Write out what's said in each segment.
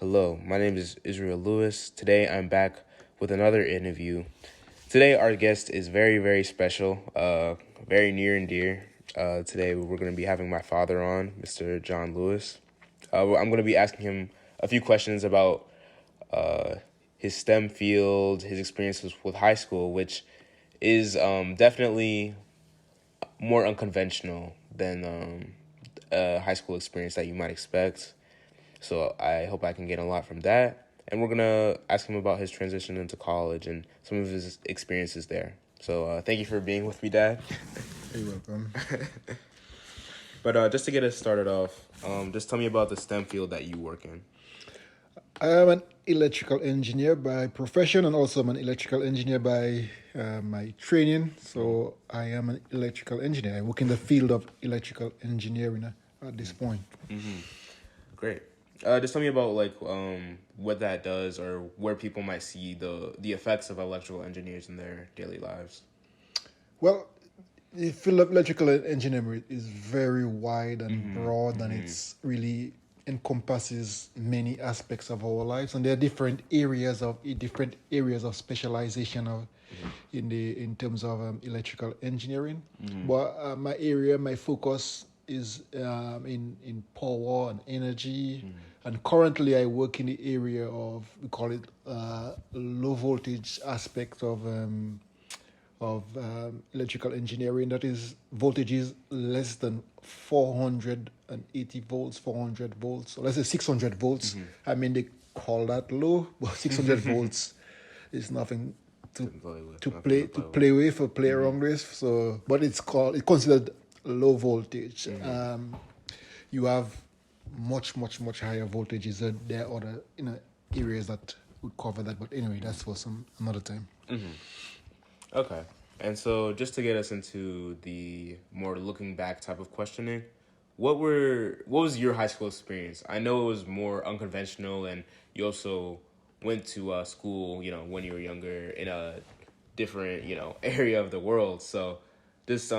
Hello, my name is Israel Lewis. Today I'm back with another interview. Today our guest is very, very special, very near and dear. Today we're going to be having my father on, Mr. John Lewis. I'm going to be asking him a few questions about his STEM field, his experiences with high school, which is definitely more unconventional than a high school experience that you might expect. So I hope I can get a lot from that. And we're going to ask him about his transition into college and some of his experiences there. So thank you for being with me, Dad. You're welcome. But just to get us started off, just tell me about the STEM field that you work in. I am an electrical engineer by profession, and also I'm an electrical engineer by my training. So I am an electrical engineer. I work in the field of electrical engineering at this point. Mm-hmm. Great. Just tell me about what that does, or where people might see the effects of electrical engineers in their daily lives. Well, the field of electrical engineering is very wide and broad, and it's really encompasses many aspects of our lives, and there are different areas of specialization in terms of electrical engineering. But my focus is in power and energy, and currently I work in the area of, we call it low voltage aspect of electrical engineering. That is voltages less than 480 volts, 400 volts, or let's say 600 volts. I mean, they call that low, but 600 volts is nothing to play with or play around with. So, but it's considered low voltage. You have much higher voltages. There are other areas that would cover that. But anyway, that's for some another time. Okay. And so just to get us into the more looking back type of questioning, what was your high school experience? I know it was more unconventional, and you also went to school, when you were younger in a different, area of the world. So just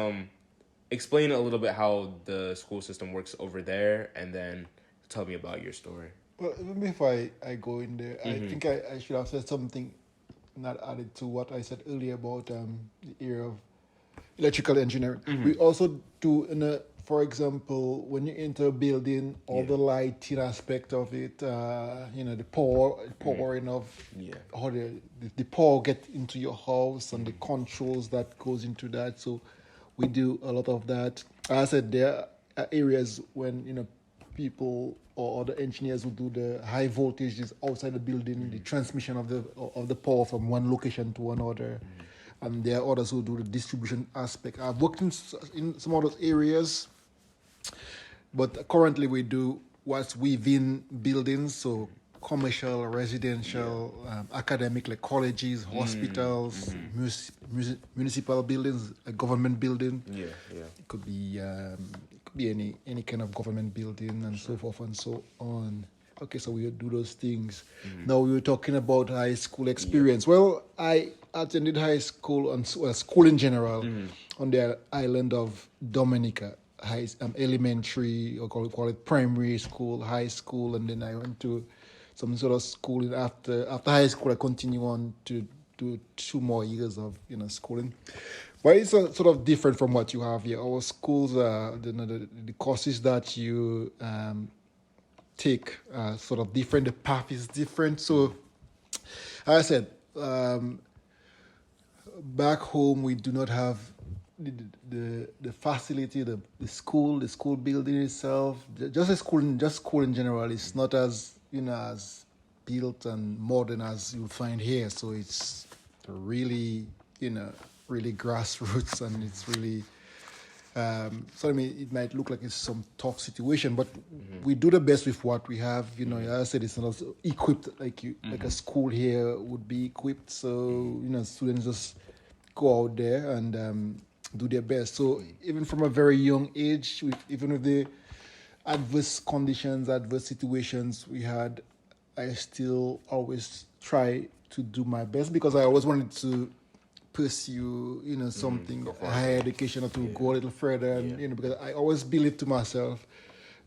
explain a little bit how the school system works over there, and then tell me about your story. Well, even before I go in there, I think I should have said something not added to what I said earlier about the area of electrical engineering. We also do, for example, when you enter a building, all the lighting aspect of it, the powering of how the power get into your house and the controls that goes into that. So we do a lot of that. As I said, there are areas when people or other engineers will do the high voltages outside the building, the transmission of the power from one location to another, and there are others who do the distribution aspect. I've worked in some of those areas, but currently we do what's within buildings, so commercial, residential, academic, like colleges, hospitals, municipal buildings, a government building. It could be any kind of government building, and so forth and so on. Okay, so we do those things. Now we were talking about high school experience. Well, I attended high school and school in general on the island of Dominica. Elementary, or call it primary school, high school, and then I went to some sort of schooling after high school. I continue on to do 2 more years of schooling. But it's sort of different from what you have here. Our schools, the courses that you take sort of different. The path is different. So, as I said, back home we do not have the facility, the school building itself. Just school in general is not as as built and modern as you'll find here. So it's really really grassroots, and it's really so I mean, it might look like it's some tough situation, but we do the best with what we have. As I said, it's not equipped like like a school here would be equipped. So students just go out there and do their best. So even from a very young age, even with the adverse conditions, adverse situations we had, I still always try to do my best, because I always wanted to pursue, something higher education, or to go a little further, and because I always believe to myself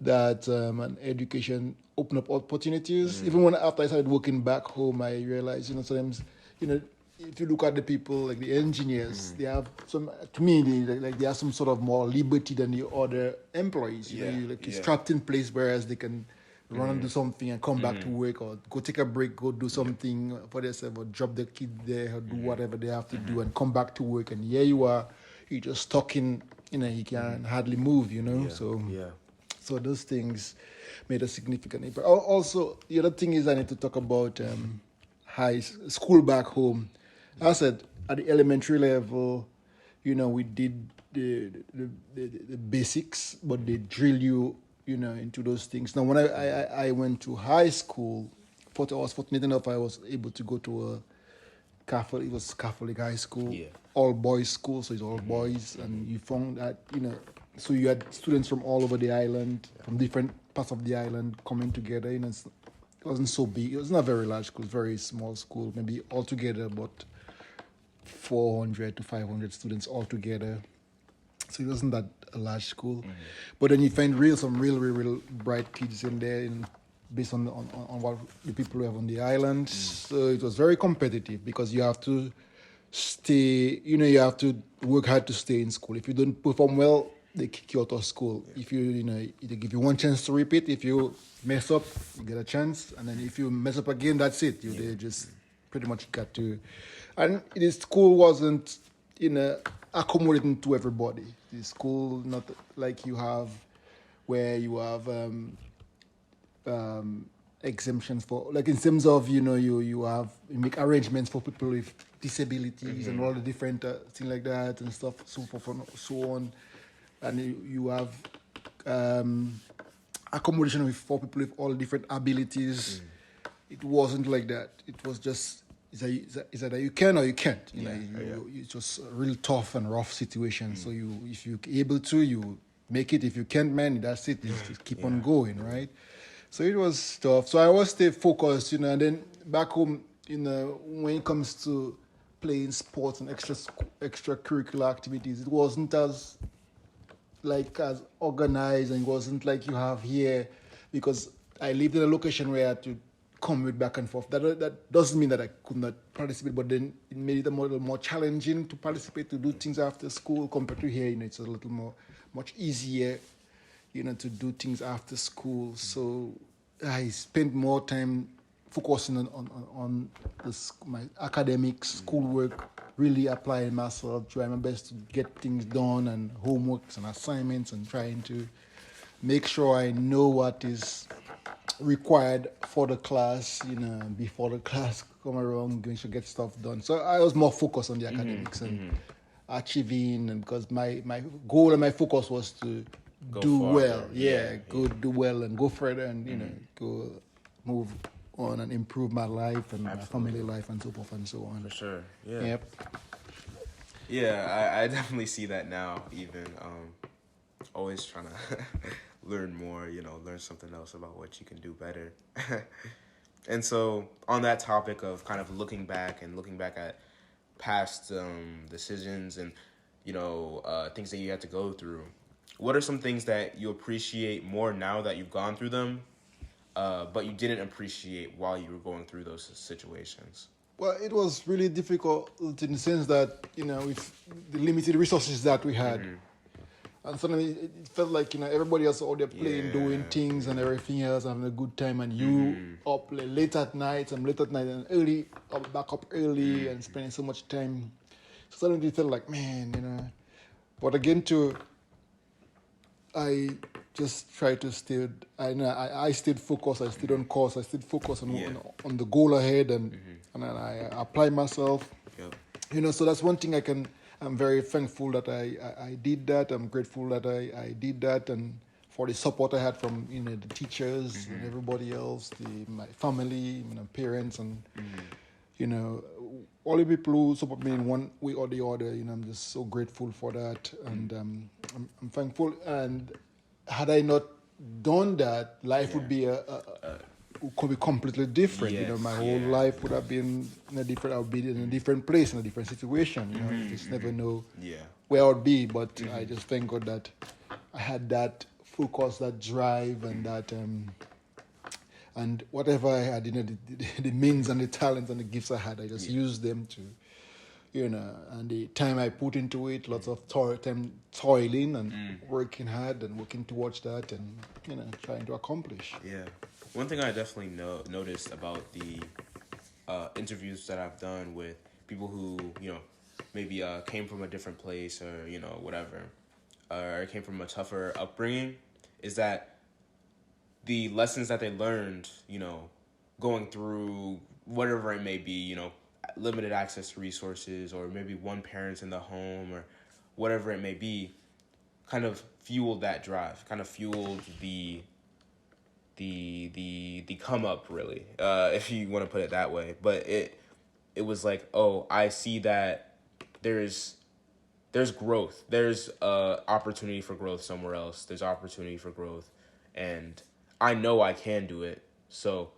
that an education opened up opportunities. Even when after I started working back home, I realized, sometimes, if you look at the people like the engineers, they have some. To me, they have some sort of more liberty than the other employees. You're strapped in place, whereas they can run and do something and come back to work, or go take a break, go do something for themselves, or drop the kid there, or do whatever they have to do, and come back to work. And here you are, you're just stuck in. You can hardly move. So those things made a significant impact. Also, the other thing is I need to talk about high school back home. I said at the elementary level, we did the basics, but they drill you, into those things. Now, when I went to high school, I was fortunate enough I was able to go to a Catholic high school, all boys school, so it's all boys, and you found that, so you had students from all over the island, from different parts of the island coming together. It wasn't so big. It was not a very large school, very small school, maybe altogether about 400 to 500 students altogether. So it wasn't that a large school. But then you find some real bright kids in there, based on what the people have on the island. So it was very competitive because you have to stay, you have to work hard to stay in school. If you don't perform well, they kick you out of school. If they give you one chance to repeat. If you mess up, you get a chance. And then if you mess up again, that's it. They just pretty much got to. And the school wasn't, accommodating to everybody. The school, not like you have, where you have exemptions for, like in terms of, you make arrangements for people with disabilities and all the different things like that and stuff, so forth and so on. And you have accommodation for people with all different abilities. It wasn't like that. It was just, is that you can or you can't. It's just a real tough and rough situation. So if you're able to, you make it. If you can't, man, that's it. You just keep on going, right? So it was tough. So I always stay focused, and then back home, when it comes to playing sports and extracurricular activities, it wasn't as organized, and it wasn't like you have here, because I lived in a location where I had to commute back and forth. That doesn't mean that I could not participate, but then it made it a little more challenging to participate, to do things after school compared to here. It's a little much easier, to do things after school. So I spent more time focusing on my academics, schoolwork, really applying myself, trying my best to get things done, and homeworks and assignments, and trying to make sure I know what is required for the class, before the class come around, going to get stuff done. So I was more focused on the academics and achieving, and because my goal and my focus was to do well. Do well and go further, and go move on and improve my life and my family life and so forth and so on. For sure. Yeah. Yep. Yeah, I definitely see that now, even always trying to learn more, learn something else about what you can do better. And so on that topic of kind of looking back at past decisions and, things that you had to go through, what are some things that you appreciate more now that you've gone through them, but you didn't appreciate while you were going through those situations? Well, it was really difficult in the sense that, with the limited resources that we had. And suddenly it felt like, everybody else out there playing, doing things and everything else, having a good time, and you up late at night and early, back up early and spending so much time. So suddenly it felt like, man, But again, I just tried to stay. I stayed focused. I stayed on course. I stayed focused on the goal ahead, and I applied myself. Yep. So that's one thing I'm very thankful that I did that. I'm grateful that I did that, and for the support I had from the teachers and everybody else, my family, my parents, and all the people who support me in one way or the other. I'm just so grateful for that, and I'm thankful. And had I not done that, life would be could be completely different. Yes, my whole life would have been I would be in a different place, in a different situation. You just never know where I would be. But I just thank God that I had that focus, that drive, and that and whatever I had, the means and the talents and the gifts I had, I just used them to, and the time I put into it, lots of time toiling and working hard and working towards that, and trying to accomplish. Yeah. One thing I definitely noticed about the interviews that I've done with people who, maybe came from a different place, or, whatever, or came from a tougher upbringing, is that the lessons that they learned, going through whatever it may be, limited access to resources, or maybe one parent in the home, or whatever it may be, kind of fueled that drive, kind of fueled the come up, really, if you want to put it that way. But it was like, oh, I see that there's growth, there's opportunity for growth somewhere else, there's opportunity for growth, and I know I can do it. So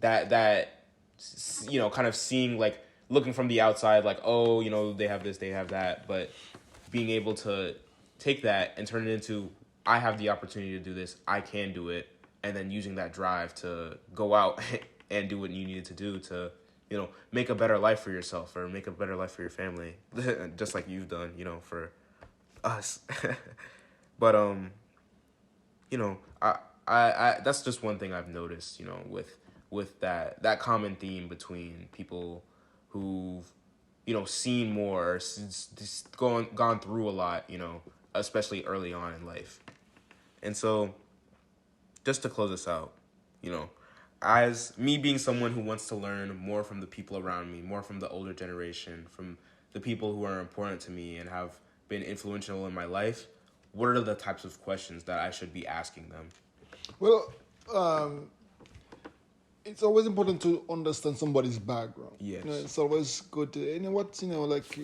that kind of seeing, like, looking from the outside, like, oh, they have this, they have that, but being able to take that and turn it into, I have the opportunity to do this, I can do it, and then using that drive to go out and do what you needed to do to, make a better life for yourself, or make a better life for your family, just like you've done, for us. But I that's just one thing I've noticed, with that common theme between people who've, seen more, gone through a lot, especially early on in life. And so, just to close this out, as me being someone who wants to learn more from the people around me, more from the older generation, from the people who are important to me and have been influential in my life, what are the types of questions that I should be asking them? Well, it's always important to understand somebody's background. Yes. It's always good to, like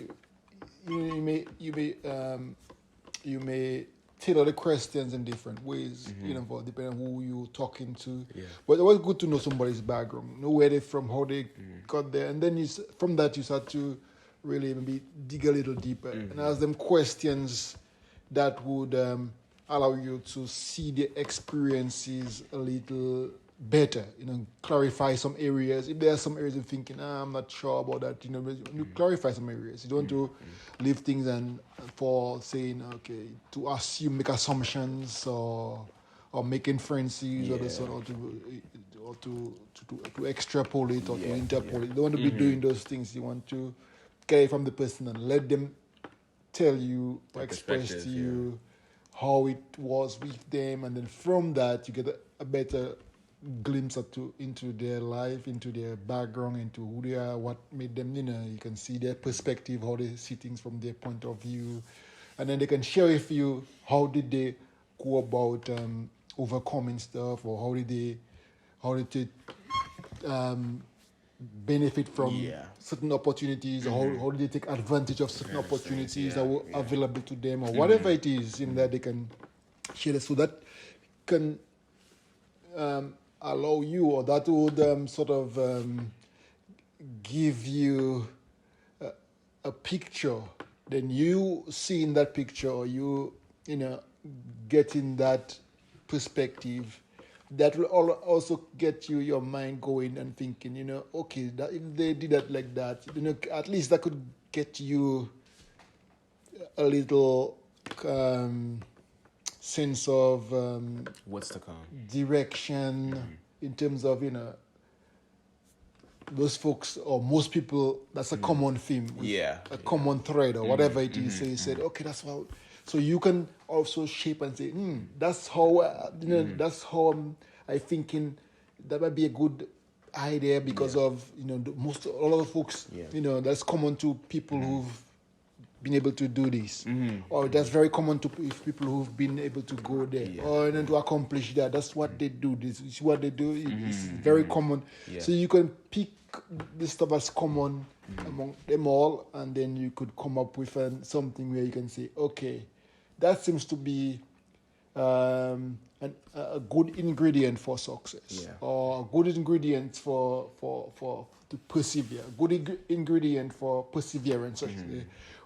you may tailor the questions in different ways, depending on who you're talking to. Yeah. But it's always good to know somebody's background, know where they're from, how they got there, and then from that you start to really maybe dig a little deeper and ask them questions that would allow you to see the experiences a little better, clarify some areas. If there are some areas you're thinking, I'm not sure about that, you clarify some areas. You don't want to leave things and for saying, okay, to assume, make assumptions, or make inferences, or the sort, or to extrapolate, or to interpolate. You don't want to be doing those things. You want to get it from the person and let them tell you, or express to you how it was with them, and then from that you get a better glimpse into their life, into their background, into who they are, what made them, you can see their perspective, how they see things from their point of view, and then they can share with you how did they go about overcoming stuff, or how did they benefit from certain opportunities, or how did they take advantage of certain opportunities that were available to them, or whatever it is that they can share, so that can allow you, or that would sort of give you a picture. Then you seeing that picture, or you getting that perspective, that will also get your mind going and thinking, okay, that if they did that like that, at least that could get you a little sense of What's to come, direction, in terms of those folks, or most people, that's a common theme, a common thread, or whatever it is. So you said, okay, that's what. So you can also shape and say, that's how that's how I thinking that might be a good idea, because of a lot of folks, that's common to people who've been able to do this, or that's very common to people who've been able to go there, or then to accomplish that. That's what they do. This is what they do. It's very common. So you can pick this stuff as common among them all, and then you could come up with something where you can say, okay, that seems to be a good ingredient for success, or a good ingredient for to persevere, good ingredient for perseverance,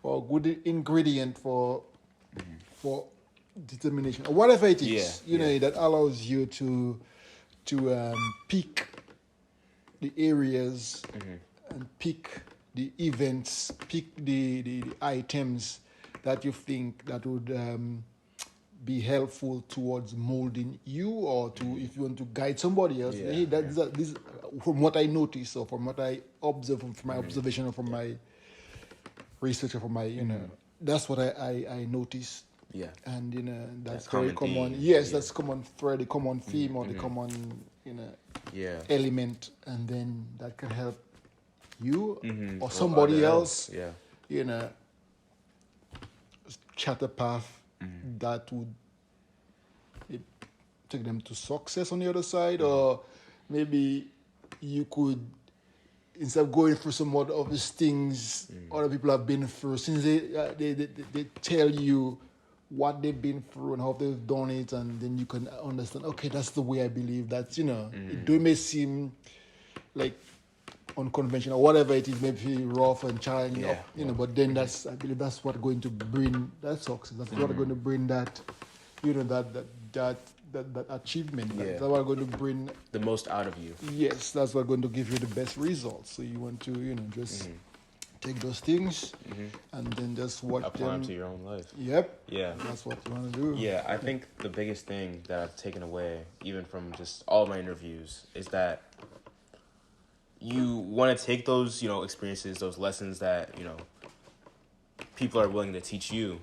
or good ingredient for determination, or whatever it is, Yeah, you know, yeah. that allows you to pick the areas and pick the events, pick the items that you think that would be helpful towards molding you, or to, if you want to guide somebody else. Yeah, Hey, yeah. this from what I notice, or from what I observe, from my observation, or from my research, or from my, you know, that's what I noticed. Yeah. And you know, that's That very common common. theme. Yes, Yeah. that's common thread, the common theme, or the common, you know, Yeah. element, and then that can help you or Or somebody other else, Yeah. you know, chart a path that would it, take them to success on the other side. Or maybe you could, instead of going through some other of these things other people have been through, since they tell you what they've been through and how they've done it, and then you can understand, okay, that's the way I believe. That's, you know, it may seem like unconventional, whatever it is, maybe rough and challenging, Yeah, you know, but then that's, I believe that's what going to bring that success. That's what going to bring that, you know, that achievement. Yeah. That's what going to bring. The most out of you. Yes, that's what's going to give you the best results. So you want to, you know, just take those things and then just watch Apply them them. to your own life. Yep. Yeah. That's what you want to do. Yeah, I think the biggest thing that I've taken away, even from just all my interviews, is that you want to take those, you know, experiences, those lessons that, you know, people are willing to teach you.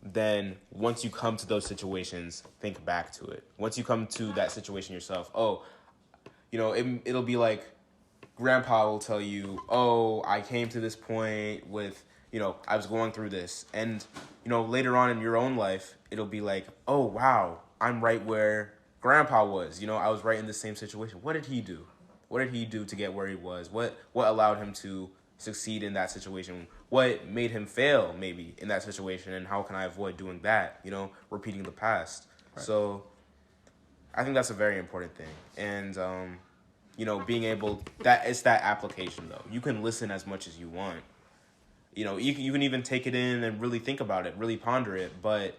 Then once you come to those situations, think back to it. Once you come to that situation yourself, oh, you know, it'll be like grandpa will tell you, oh, I came to this point with, you know, I was going through this. And, you know, later on in your own life, it'll be like, oh, wow, I'm right where grandpa was. You know, I was right in the same situation. What did he do? What did he do to get where he was? What allowed him to succeed in that situation? What made him fail, maybe, in that situation? And how can I avoid doing that, you know, repeating the past? Right. So I think that's a very important thing. And, you know, being able, that it's that application, though. You can listen as much as you want. You know, you can even take it in and really think about it, really ponder it. But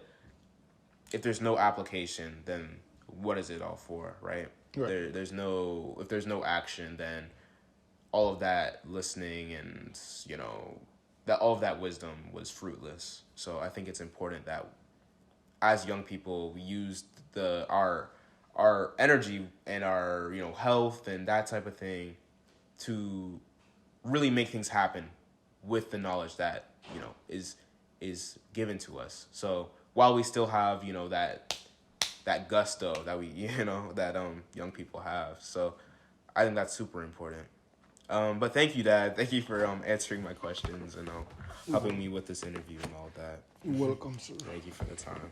if there's no application, then what is it all for, right? Right. If there's no action, then all of that listening and, you know, that all of that wisdom was fruitless. So I think it's important that as young people we use our energy and our, you know, health and that type of thing to really make things happen with the knowledge that, you know, is given to us. So while we still have, you know, that gusto that we, you know, that young people have. So I think that's super important. But thank you, Dad. Thank you for answering my questions and helping me with this interview and all that. Welcome, sir. Thank you for the time.